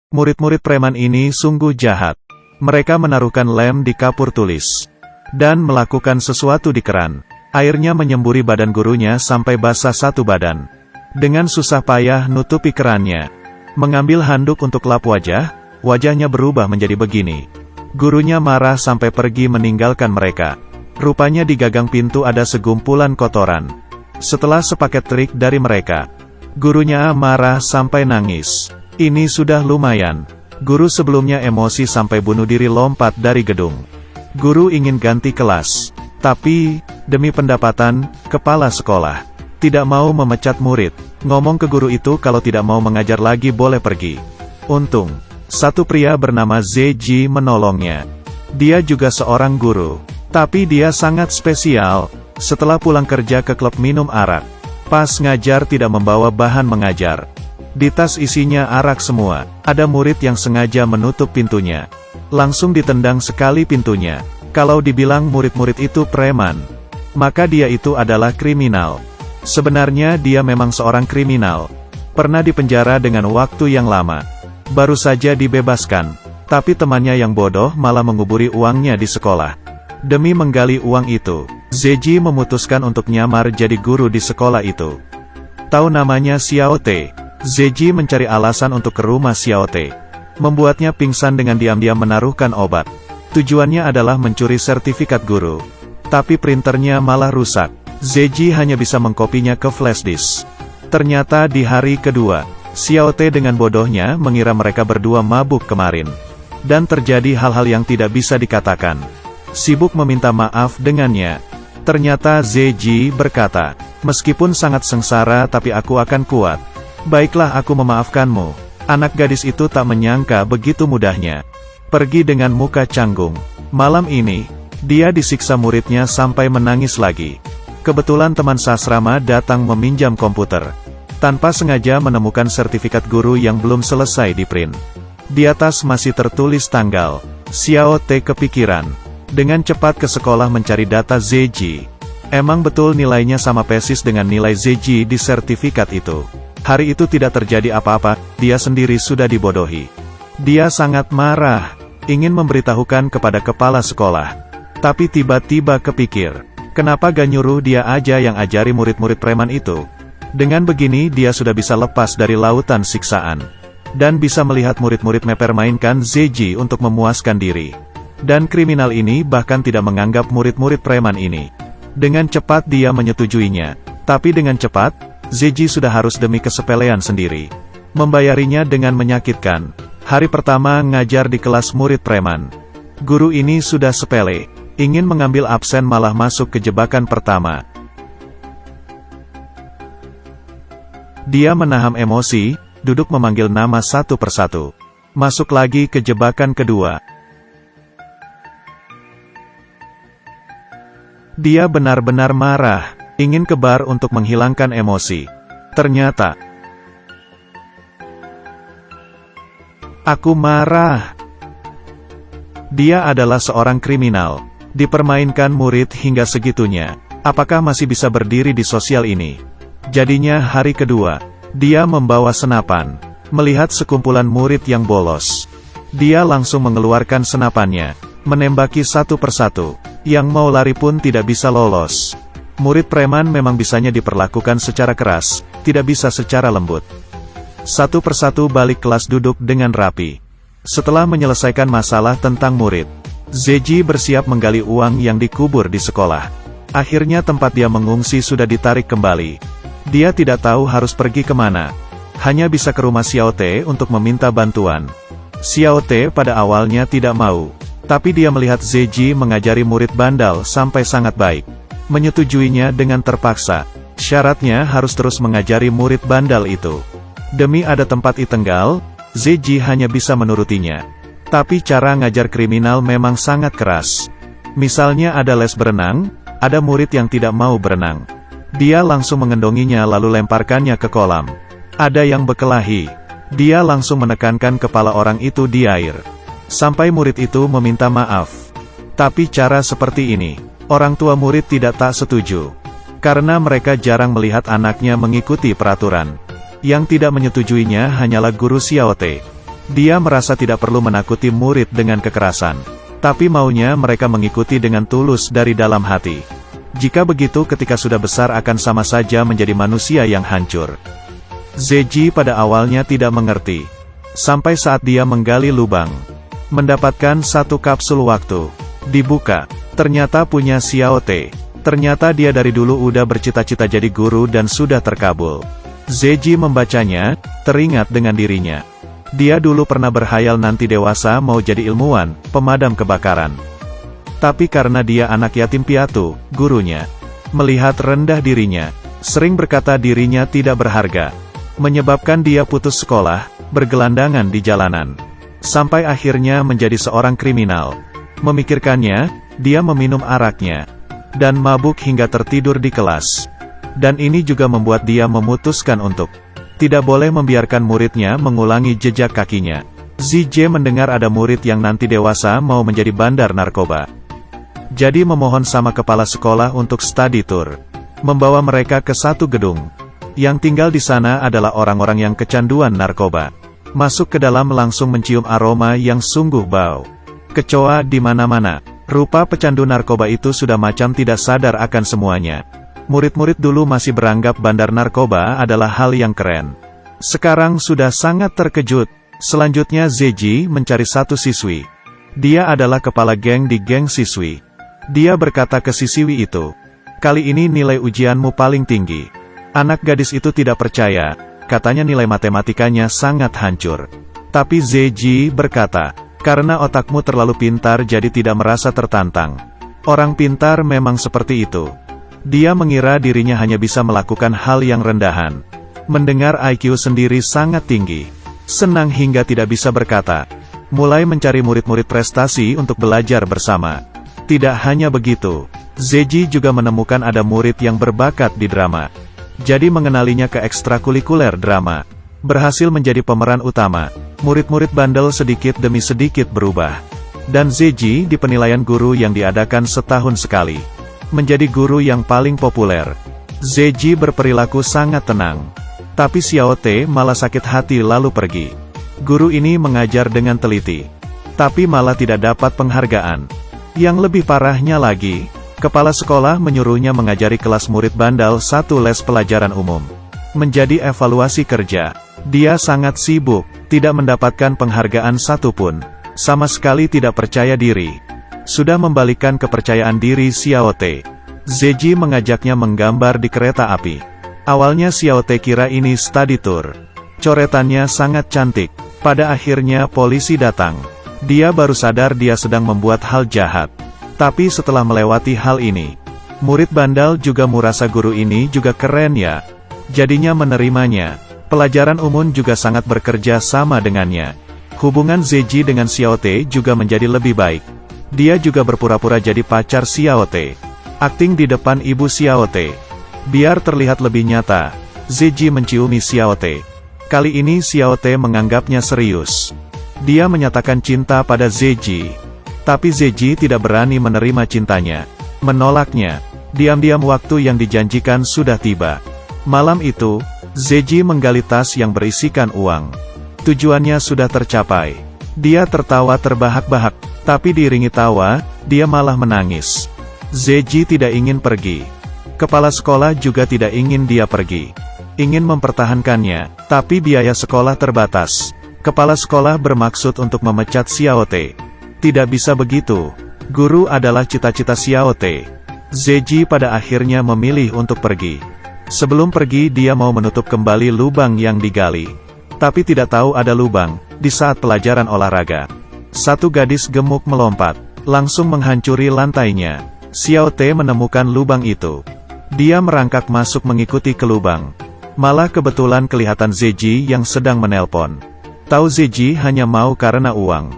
Murid-murid preman ini sungguh jahat. Mereka menaruhkan lem di kapur tulis. Dan melakukan sesuatu di keran. Airnya menyemburi badan gurunya sampai basah satu badan. Dengan susah payah nutupi kerannya. Mengambil handuk untuk lap wajah, wajahnya berubah menjadi begini. Gurunya marah sampai pergi meninggalkan mereka. Rupanya di gagang pintu ada segumpulan kotoran. Setelah sepaket trik dari mereka, gurunya marah sampai nangis. Ini sudah lumayan. Guru sebelumnya emosi sampai bunuh diri lompat dari gedung. Guru ingin ganti kelas. Tapi, demi pendapatan, kepala sekolah tidak mau memecat murid. Ngomong ke guru itu kalau tidak mau mengajar lagi boleh pergi. Untung, satu pria bernama ZJ menolongnya. Dia juga seorang guru. Tapi dia sangat spesial. Setelah pulang kerja ke klub minum arak. Pas ngajar tidak membawa bahan mengajar. Di tas isinya arak semua. Ada murid yang sengaja menutup pintunya. Langsung ditendang sekali pintunya. Kalau dibilang murid-murid itu preman, maka dia itu adalah kriminal. Sebenarnya dia memang seorang kriminal. Pernah dipenjara dengan waktu yang lama. Baru saja dibebaskan. Tapi temannya yang bodoh malah menguburi uangnya di sekolah. Demi menggali uang itu, ZJ memutuskan untuk nyamar jadi guru di sekolah itu. Tahu namanya Xiao Te. ZJ mencari alasan untuk ke rumah Xiao Te. Membuatnya pingsan dengan diam-diam menaruhkan obat. Tujuannya adalah mencuri sertifikat guru. Tapi printernya malah rusak. ZJ hanya bisa mengkopinya ke flash disk. Ternyata di hari kedua, Xiao Te dengan bodohnya mengira mereka berdua mabuk kemarin. Dan terjadi hal-hal yang tidak bisa dikatakan. Sibuk meminta maaf dengannya. Ternyata ZJ berkata, meskipun sangat sengsara tapi aku akan kuat. Baiklah aku memaafkanmu. Anak gadis itu tak menyangka begitu mudahnya. Pergi dengan muka canggung. Malam ini, dia disiksa muridnya sampai menangis lagi. Kebetulan teman sasrama datang meminjam komputer. Tanpa sengaja menemukan sertifikat guru yang belum selesai di-print. Di atas masih tertulis tanggal. Xiao Te kepikiran. Dengan cepat ke sekolah mencari data ZJ. Emang betul nilainya sama persis dengan nilai ZJ di sertifikat itu. Hari itu tidak terjadi apa-apa, dia sendiri sudah dibodohi. Dia sangat marah, ingin memberitahukan kepada kepala sekolah. Tapi tiba-tiba kepikir, kenapa gak nyuruh dia aja yang ajari murid-murid preman itu? Dengan begini dia sudah bisa lepas dari lautan siksaan. Dan bisa melihat murid-murid mempermainkan ZJ untuk memuaskan diri. Dan kriminal ini bahkan tidak menganggap murid-murid preman ini. Dengan cepat dia menyetujuinya. Tapi dengan cepat, ZJ sudah harus demi kesepelean sendiri. Membayarinya dengan menyakitkan. Hari pertama ngajar di kelas murid preman. Guru ini sudah sepele. Ingin mengambil absen malah masuk ke jebakan pertama. Dia menahan emosi, duduk memanggil nama satu persatu. Masuk lagi ke jebakan kedua. Dia benar-benar marah. Ingin ke bar untuk menghilangkan emosi. Ternyata, aku marah. Dia adalah seorang kriminal. Dipermainkan murid hingga segitunya. Apakah masih bisa berdiri di sosial ini? Jadinya hari kedua, dia membawa senapan. Melihat sekumpulan murid yang bolos. Dia langsung mengeluarkan senapannya. Menembaki satu persatu. Yang mau lari pun tidak bisa lolos. Murid preman memang bisanya diperlakukan secara keras, tidak bisa secara lembut. Satu persatu balik kelas duduk dengan rapi. Setelah menyelesaikan masalah tentang murid, ZJ bersiap menggali uang yang dikubur di sekolah. Akhirnya tempat dia mengungsi sudah ditarik kembali. Dia tidak tahu harus pergi kemana. Hanya bisa ke rumah Xiao Te untuk meminta bantuan. Xiao Te pada awalnya tidak mau. Tapi dia melihat ZJ mengajari murid bandal sampai sangat baik. Menyetujuinya dengan terpaksa. Syaratnya harus terus mengajari murid bandal itu. Demi ada tempat itenggal, ZJ hanya bisa menurutinya. Tapi cara ngajar kriminal memang sangat keras. Misalnya ada les berenang, ada murid yang tidak mau berenang. Dia langsung mengendonginya lalu lemparkannya ke kolam. Ada yang berkelahi. Dia langsung menekankan kepala orang itu di air. Sampai murid itu meminta maaf. Tapi cara seperti ini, orang tua murid tak setuju. Karena mereka jarang melihat anaknya mengikuti peraturan. Yang tidak menyetujuinya hanyalah guru Xiao Te. Dia merasa tidak perlu menakuti murid dengan kekerasan. Tapi maunya mereka mengikuti dengan tulus dari dalam hati. Jika begitu ketika sudah besar akan sama saja menjadi manusia yang hancur. Zeji pada awalnya tidak mengerti. Sampai saat dia menggali lubang. Mendapatkan satu kapsul waktu. Dibuka. Ternyata punya Xiao Te. Ternyata dia dari dulu udah bercita-cita jadi guru dan sudah terkabul. Zeji membacanya, teringat dengan dirinya. Dia dulu pernah berhayal nanti dewasa mau jadi ilmuwan, pemadam kebakaran. Tapi karena dia anak yatim piatu, gurunya melihat rendah dirinya, sering berkata dirinya tidak berharga, menyebabkan dia putus sekolah, bergelandangan di jalanan. Sampai akhirnya menjadi seorang kriminal. Memikirkannya, dia meminum araknya, dan mabuk hingga tertidur di kelas. Dan ini juga membuat dia memutuskan untuk tidak boleh membiarkan muridnya mengulangi jejak kakinya. Zije mendengar ada murid yang nanti dewasa mau menjadi bandar narkoba. Jadi memohon sama kepala sekolah untuk study tour. Membawa mereka ke satu gedung. Yang tinggal di sana adalah orang-orang yang kecanduan narkoba. Masuk ke dalam langsung mencium aroma yang sungguh bau. Kecoa di mana-mana. Rupa pecandu narkoba itu sudah macam tidak sadar akan semuanya. Murid-murid dulu masih beranggap bandar narkoba adalah hal yang keren. Sekarang sudah sangat terkejut. Selanjutnya Zeji mencari satu siswi. Dia adalah kepala geng di geng siswi. Dia berkata ke siswi itu, "Kali ini nilai ujianmu paling tinggi." Anak gadis itu tidak percaya, katanya nilai matematikanya sangat hancur. Tapi Zeji berkata, "Karena otakmu terlalu pintar jadi tidak merasa tertantang. Orang pintar memang seperti itu." Dia mengira dirinya hanya bisa melakukan hal yang rendahan. Mendengar IQ sendiri sangat tinggi. Senang hingga tidak bisa berkata. Mulai mencari murid-murid prestasi untuk belajar bersama. Tidak hanya begitu, Zeji juga menemukan ada murid yang berbakat di drama. Jadi mengenalinya ke ekstrakurikuler drama. Berhasil menjadi pemeran utama. Murid-murid bandel sedikit demi sedikit berubah. Dan Zeji di penilaian guru yang diadakan setahun sekali. Menjadi guru yang paling populer. Zeji berperilaku sangat tenang. Tapi Xiao Te malah sakit hati lalu pergi. Guru ini mengajar dengan teliti. Tapi malah tidak dapat penghargaan. Yang lebih parahnya lagi, kepala sekolah menyuruhnya mengajari kelas murid bandel satu les pelajaran umum. Menjadi evaluasi kerja. Dia sangat sibuk, tidak mendapatkan penghargaan satupun. Sama sekali tidak percaya diri. Sudah membalikkan kepercayaan diri Xiao Te. Zeji mengajaknya menggambar di kereta api. Awalnya Xiao Te kira ini study tour. Coretannya sangat cantik. Pada akhirnya polisi datang. Dia baru sadar dia sedang membuat hal jahat. Tapi setelah melewati hal ini, murid bandel juga merasa guru ini juga keren ya. Jadinya menerimanya. Pelajaran umum juga sangat bekerja sama dengannya. Hubungan Zeji dengan Xiao Te juga menjadi lebih baik. Dia juga berpura-pura jadi pacar Xiao Te. Akting di depan ibu Xiao Te. Biar terlihat lebih nyata, Zeji menciumi Xiao Te. Kali ini Xiao Te menganggapnya serius. Dia menyatakan cinta pada Zeji. Tapi Zeji tidak berani menerima cintanya. Menolaknya. Diam-diam waktu yang dijanjikan sudah tiba. Malam itu, Zeji menggali tas yang berisikan uang. Tujuannya sudah tercapai. Dia tertawa terbahak-bahak. Tapi diiringi tawa, dia malah menangis. Zeji tidak ingin pergi. Kepala sekolah juga tidak ingin dia pergi. Ingin mempertahankannya, tapi biaya sekolah terbatas. Kepala sekolah bermaksud untuk memecat Xiao Te. Tidak bisa begitu. Guru adalah cita-cita Xiao Te. Zeji pada akhirnya memilih untuk pergi. Sebelum pergi dia mau menutup kembali lubang yang digali. Tapi tidak tahu ada lubang, di saat pelajaran olahraga. Satu gadis gemuk melompat, langsung menghancuri lantainya. Xiao Te menemukan lubang itu. Dia merangkak masuk mengikuti ke lubang. Malah kebetulan kelihatan Zeji yang sedang menelpon. Tahu Zeji hanya mau karena uang.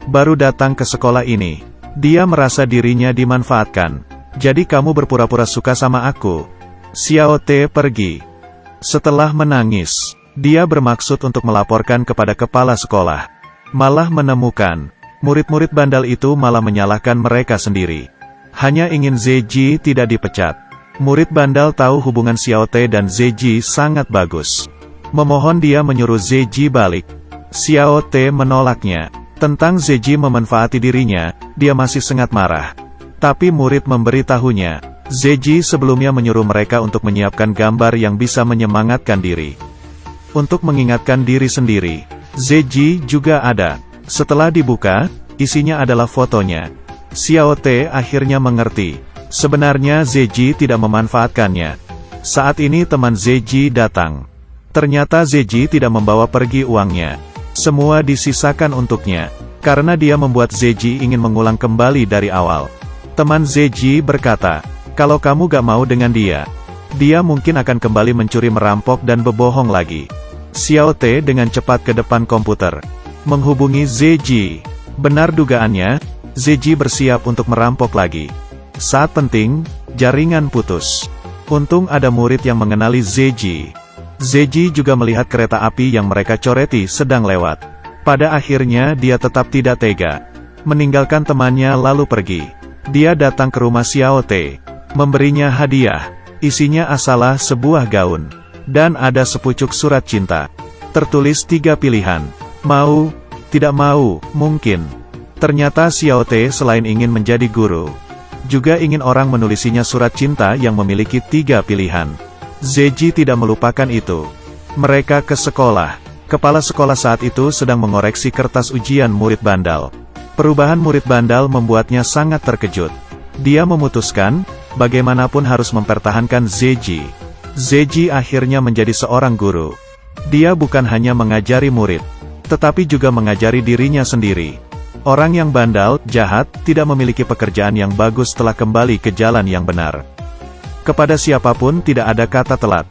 Baru datang ke sekolah ini. Dia merasa dirinya dimanfaatkan. Jadi kamu berpura-pura suka sama aku. Xiao Te pergi. Setelah menangis, dia bermaksud untuk melaporkan kepada kepala sekolah. Malah menemukan, murid-murid bandel itu malah menyalahkan mereka sendiri. Hanya ingin Zeji tidak dipecat. Murid bandel tahu hubungan Xiao Te dan Zeji sangat bagus. Memohon dia menyuruh Zeji balik. Xiao Te menolaknya. Tentang Zeji memanfaati dirinya, dia masih sangat marah. Tapi murid memberitahunya, Zeji sebelumnya menyuruh mereka untuk menyiapkan gambar yang bisa menyemangatkan diri. Untuk mengingatkan diri sendiri, Zeji juga ada. Setelah dibuka, isinya adalah fotonya. Xiao Te akhirnya mengerti. Sebenarnya Zeji tidak memanfaatkannya. Saat ini teman Zeji datang. Ternyata Zeji tidak membawa pergi uangnya. Semua disisakan untuknya, karena dia membuat Zeji ingin mengulang kembali dari awal. Teman Zeji berkata, kalau kamu gak mau dengan dia mungkin akan kembali mencuri, merampok dan berbohong lagi. Xiao Te dengan cepat ke depan komputer, menghubungi Zeji. Benar dugaannya, Zeji bersiap untuk merampok lagi. Saat penting, jaringan putus. Untung ada murid yang mengenali Zeji. Zeji juga melihat kereta api yang mereka coreti sedang lewat. Pada akhirnya dia tetap tidak tega. Meninggalkan temannya lalu pergi. Dia datang ke rumah Xiao Te, memberinya hadiah. Isinya asalah sebuah gaun. Dan ada sepucuk surat cinta. Tertulis 3 pilihan. Mau, tidak mau, mungkin. Ternyata Xiao Te selain ingin menjadi guru, juga ingin orang menulisinya surat cinta yang memiliki 3 pilihan. Zeji tidak melupakan itu. Mereka ke sekolah. Kepala sekolah saat itu sedang mengoreksi kertas ujian murid bandal. Perubahan murid bandal membuatnya sangat terkejut. Dia memutuskan, bagaimanapun harus mempertahankan Zeji. Zeji akhirnya menjadi seorang guru. Dia bukan hanya mengajari murid, tetapi juga mengajari dirinya sendiri. Orang yang bandal, jahat, tidak memiliki pekerjaan yang bagus setelah kembali ke jalan yang benar. Kepada siapapun tidak ada kata telat.